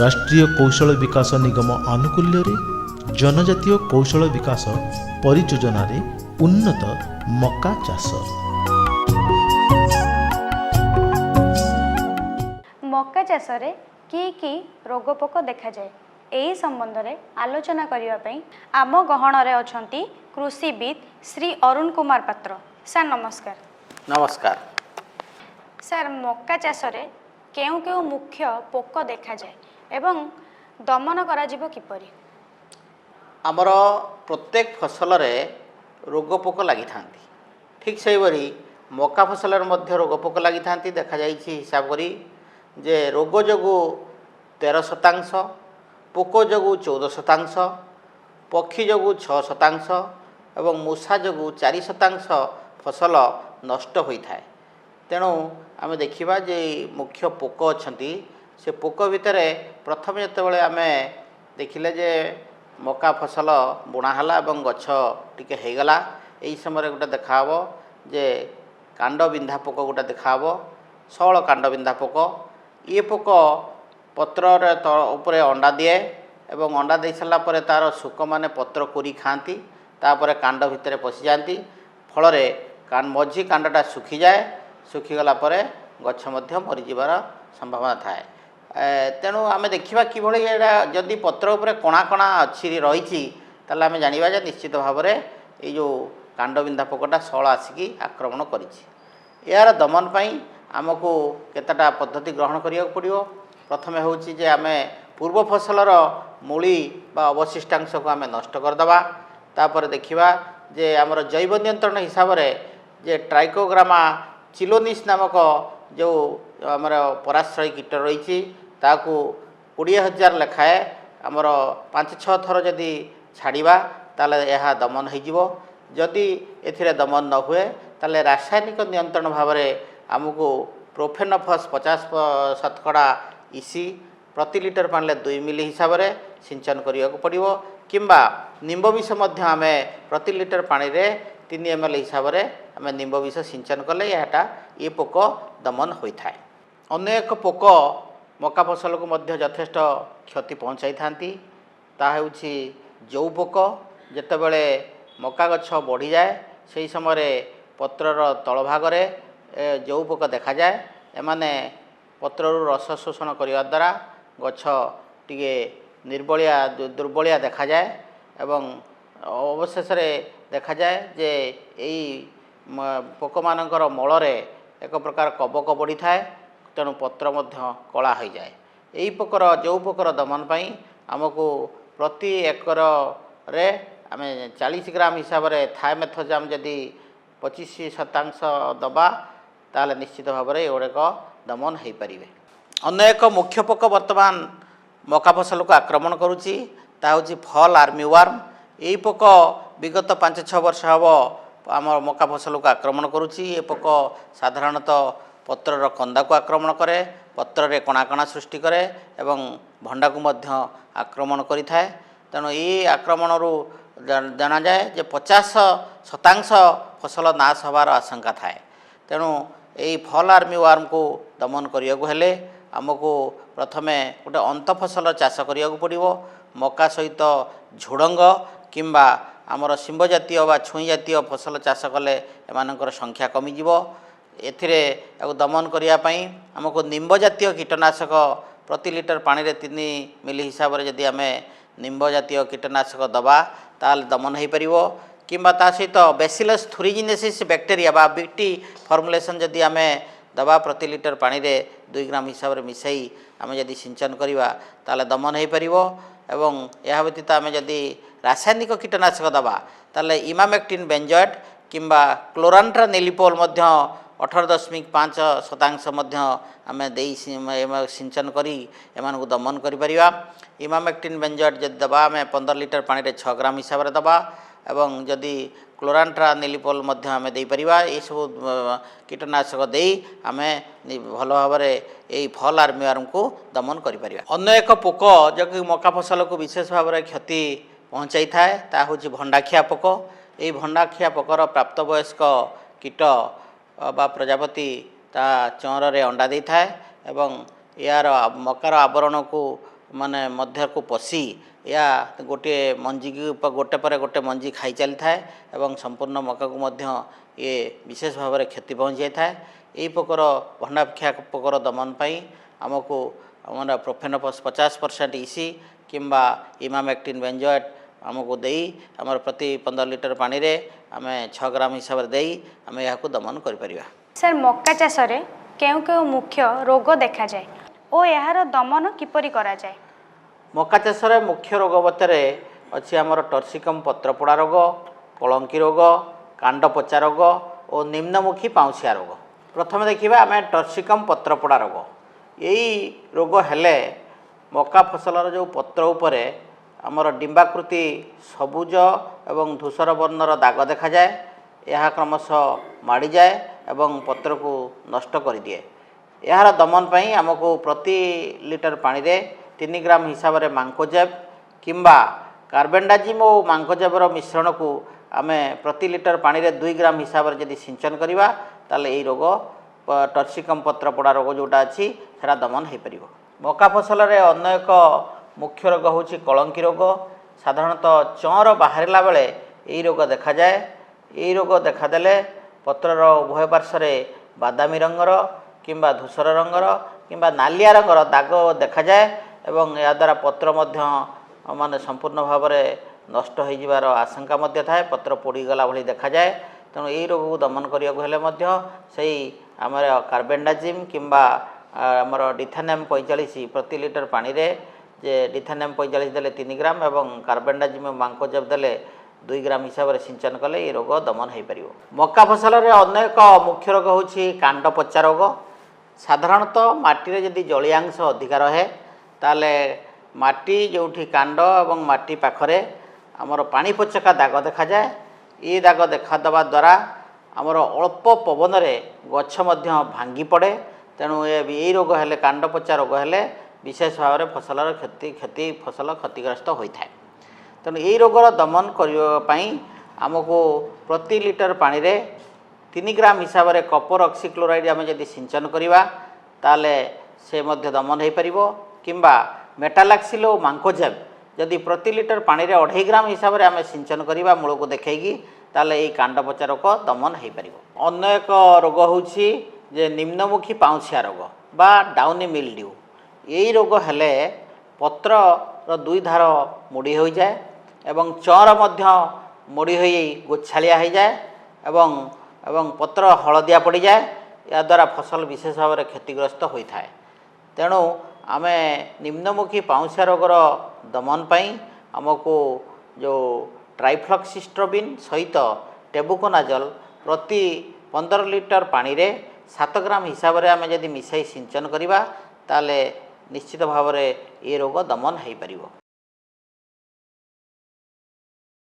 राष्ट्रीय कौशल विकास निगम आनुकूल्य जनजातीय कौशल विकास परियोजना रे उन्नत मक्का चाष। मक्का चाष रे की रोगपोक देखा जाए एही संबंध में आलोचना करने आम गहन रे अछंती कृषिविद श्री अरुण कुमार पात्र। सर नमस्कार। नमस्कार। सर मक्का चाष रे केउ केउ मुख्य पोक देखा जाए एवं दमन करा जिवो किपरि? आमर प्रत्येक फसल रे रोगपोक लगी थांती। ठीक से बरी मक्का फसल रे मध्य रोगपोक लगी थांती देखा जाइछि हिसाब करी जे रोग जोगु 13%, पोक जोगु 14%, पक्षी जोगु 6% एवं मूषा जोगु 4% फसल नष्ट होइथाय। तेणु आम देखा जे मुख्य पोक अच्छी से पोक भितर प्रथम जितेबाला आम देखिले जे मक्का फसल बुणाला और गछ टिके होगला यही समय गोटे देखा जे कांड बिंधा पोक गोटे देखा शौल कांड बिंधा पोक। ये पोक पत्र उपरे अंडा दिए एवं अंडा दे सारा पर तार शुक मैंने पत्र कोरी खाती तापर कांड भितर पशि जाती फल मझी कांडटा सुखी जाए सुखीगला गछ मरीजार संभावना थाए। तेणु आम देखा कि जदि पत्र उपरे कणा कणा अच्छी रही आम जाना जे निश्चित भाव में यो कांडबिंधा पोकटा शौल आसिकी आक्रमण करिछि। यार दमन पाई आमको केतटा पद्धति ग्रहण करिया पड़िबो। प्रथम होउछि जे आम पूर्व फसलर मूली बा अवशिष्टांश को आम नष्ट करदबा। तापर देखिबा जे आमर जैव नियंत्रण हिसाब रे जे ट्राइकोग्रामा चिलोनिस नामक जो आमर पराश्रयी कीट रही ताकू 20,000 लेखाए आमर 5-6 थर जदि छाड़िबा ताले यह दमन हो। जदि एथिरे दमन न हुए ताले रासायनिक नियंत्रण भाव में आमको प्रोफेनोफस 50% इसी प्रति लिटर पानी 2 मिली हिसाब से सिंचन करिया पड़िबो किंबा निम्ब विष मध्य आम प्रति लिटर पानी रे 3 ml हिसाब से आम निम्ब विष सिंचन कले यहाँ ये पोक दमन होता है। अन्य एक पोक मक्का फसल को मध्य यथेष्ट क्षति पहुँचाई थांती ता हेउछि जौ पोक। जेतेबेले मक्का गछ बढ़ी जाए से समय पत्रर तल भागरे जौ पोक देखा जाए। एमाने पत्ररु रस शोषण करने द्वारा गछ टिके निर्बलिया दुर्बलिया देखा जाए एवं अवशेष देखा जाए जे यही पोक मानकर मलरे एक प्रकार कबक बढ़ी थाए तेणु पत्र मध्य कला हो जाए। यही पोकर जो पोकर दमन पाई आमको प्रति एकर रे आम 40 ग्राम हिसाब से थायमेथोजाम जदि 25% दबा ताले निश्चित भाव में एगुड़ाक दमन हो पारे। अन्य एक मुख्य पोक बर्तमान मक्का फसल को आक्रमण करुच्ची ता हूँ फल आर्मीवर्म। यही पोक विगत 5-6 वर्ष हम आम मक्का फसल को आक्रमण करुच्ची। ये पोक साधारणतः पत्रर कंदा को आक्रमण करे, पत्र रे कणा कणा सृष्टि करे एवं भंडा को मध्य आक्रमण करि थाए। तेणु ये आक्रमण जाना जाए जे 50% फसल नाश होवार आशंका थाए। तेणु यही फल आर्मीवर्म को दमन करिया हेले आमको प्रथमे गोटे अंत फसल चाष करिया पड़िबो। मक्का सहित झुडंग किंबा आमर शिंब जातीय बा छुई जातीय फसल चाष कले एमानकर संख्या कमिजिव। एथिरे दमन करने आमको निम्ब जातीय कीटनाशक प्रति लिटर पानी रे 3 मिली हिसाब से जदि आम निम्ब जातीय कीटनाशक दबा ताल दमन हो पारिबो किंबा ता सहित बेसिलस थुरिजिनेसिस बैक्टेरिया बा बीटी फर्मुलेसन जदि आम दबा प्रति लिटर पानी रे 2 ग्राम हिसाब से मिसाई आम जदि सिंचन करवा ताले दमन हो पारिबो। एवं यह व्यतीत आम जदि रासायनिक कीटनाशक दबा ताले इमामेक्टिन बेंजोएट किंबा क्लोरांट्रा नेलिपोल 18.5% आम दे सिंचन करी एमानकु दमन करिपरिबा। इमामेक्टिन बेंजोएट जदि दबा आम 15 लिटर पानी रे 6 ग्राम हिसाब से दबा एवं जदि क्लोरांट्रा नेलिपोल आम दे परिबा। ये सब कीटनाशक दे आम भल भाव में यही फल आर्मीवर्म को दमन करिपरिबा। अन्य एक पोक जो कि मक्का फसल को विशेष भाव में क्षति पहुँचाई थाए ता हूँ भंडाखिया पोक। यही भंडाखिया पोकर प्राप्तवयस्क कीट बा प्रजापति ता चौर रे अंडा दे थाए एवं यार मकार आवरण को माने मध्य को पशि या गोटे मंजी गोटे पर गोटे मंजी खाई चली थाए एवं संपूर्ण मका को मध्य ये विशेष भाव में क्षति पहुँच जाए यही पोकर भंडाभिक्षा पोकर दमन पाई आमको आम प्रोफेनोफस 50% इसी किंबा इमामेक्टिन बेंजोएट आमको देई आमर प्रति 15 लिटर पानी रे आमे 6 ग्राम हिसाब से देई आमे याको दमन करि परिबा। सर मक्का चाष रे केउ केउ मुख्य रोग देखा जाए ओ यार दमन किपरि करा जाए? मका चाष रे मुख्य रोग बतरे अछि आमर टर्सिकम पत्रपोड़ा रोग, कलंकी रोग, कांड पचा रोग और निम्नमुखी पाउसिया रोग। प्रथम देखिबा आमे टर्सिकम पत्रपोड़ा रोग। यही रोग हेले मका फसलर जो पत्र उपरे आमर डिंबाकृति सबुज एवं धूसर वर्णर दाग देखा जाए। यह क्रमशः माड़ी जाए एवं पत्र को नष्ट कर दिए। यार दमन पई आमको प्रति लिटर पानी रे 3 ग्राम हिसाब रे मांकोजेब किंबा कार्बेंडाजिम और मांकोजेबर मिश्रण को आमे प्रति लिटर पानी रे 2 ग्राम हिसाब रे यदि सिंचन करिबा ताले एही रोग टर्सिकम पत्रपोड़ा रोग जोटा अच्छी सेटा दमन हो पार। मका फसल रे अन्य एक मुख्य रोग हूँ कलंकी रोग। साधारणतः चौर बाहरला बेले यही रोग देखा जाए। यही रोग देखादेले पत्रर उभय पार्श्व बादामी रंगर किंबा धूसर रंगर किंबा नालिया रंगर दाग देखा जाए एवं या द्वारा पत्र मध्य माने संपूर्ण भाव में नष्ट हो जिवार आशंका मध्य थाए। पत्र पोड़ीगला भली देखा जाए। तेणु यही रोग को दमन करने से आमर कार्बेंडाजिम किंबा आमर डिथानेम 45 प्रति लिटर पानी रे जे डिथानेम 45 देले 3 ग्राम एवं कार्बेंडाजिम मांकोजेब देले 2 ग्राम हिसाब से सिंचन कले ये रोग दमन हो पार। मका फसल रे अन्य एक मुख्य रोग हूँ कांड पचा रोग। साधारणतः माटी जदि जलियांश अधिका रहे ताले माटी जोठी कांड एवं माटी पाखरे आमर पानी पचका दाग देखा जाए। ये दाग देखा देवा द्वारा आमर अल्प पवन रे गछ मध्य भांगी पड़े। तेणु ये रोग हेले कांड पचा रोग हेले विशेष भाव में फसलर क्षति फसल क्षतिग्रस्त होता है। तेणु ये रोगर दमन करने आमको प्रति लिटर पानी रे 3 ग्राम हिसाब से कपर ऑक्सीक्लोराइड आम जदि सिंचन करवा ताले से मध्य दमन हो पार। किंबा मेटालाक्सिल और मांकोजेब जदि प्रति लिटर पानी रे 2.5 ग्राम हिसाब से आम सिंचन करवा मूल को देखी ताले ये कांड पचा रोग दमन हो पार। अन्य एक रोग हूँ जे निम्नमुखी पाउसिया रोग बा डाउनी मिल्ड्यू। यही रोग हेले पत्र दुई धार मोड़ी हो जाए एवं चौर मध्य मोड़ी हो गोछालिया हो जाए एवं पत्र हलदिया पड़ जाए। या द्वारा फसल विशेष भाव में क्षतिग्रस्त होता है। तेणु आमे निम्नमुखी पाउसिया रोगर दमन पाई आमको जो ट्राइफ्लॉक्सिस्ट्रोबिन सहित टेबुकोनाजल प्रति 15 लिटर पानी रे 7 ग्राम हिसाब से आम जदि मिसाई सिंचन करवा ताले निश्चित भाव में ये रोग दमन हो पार।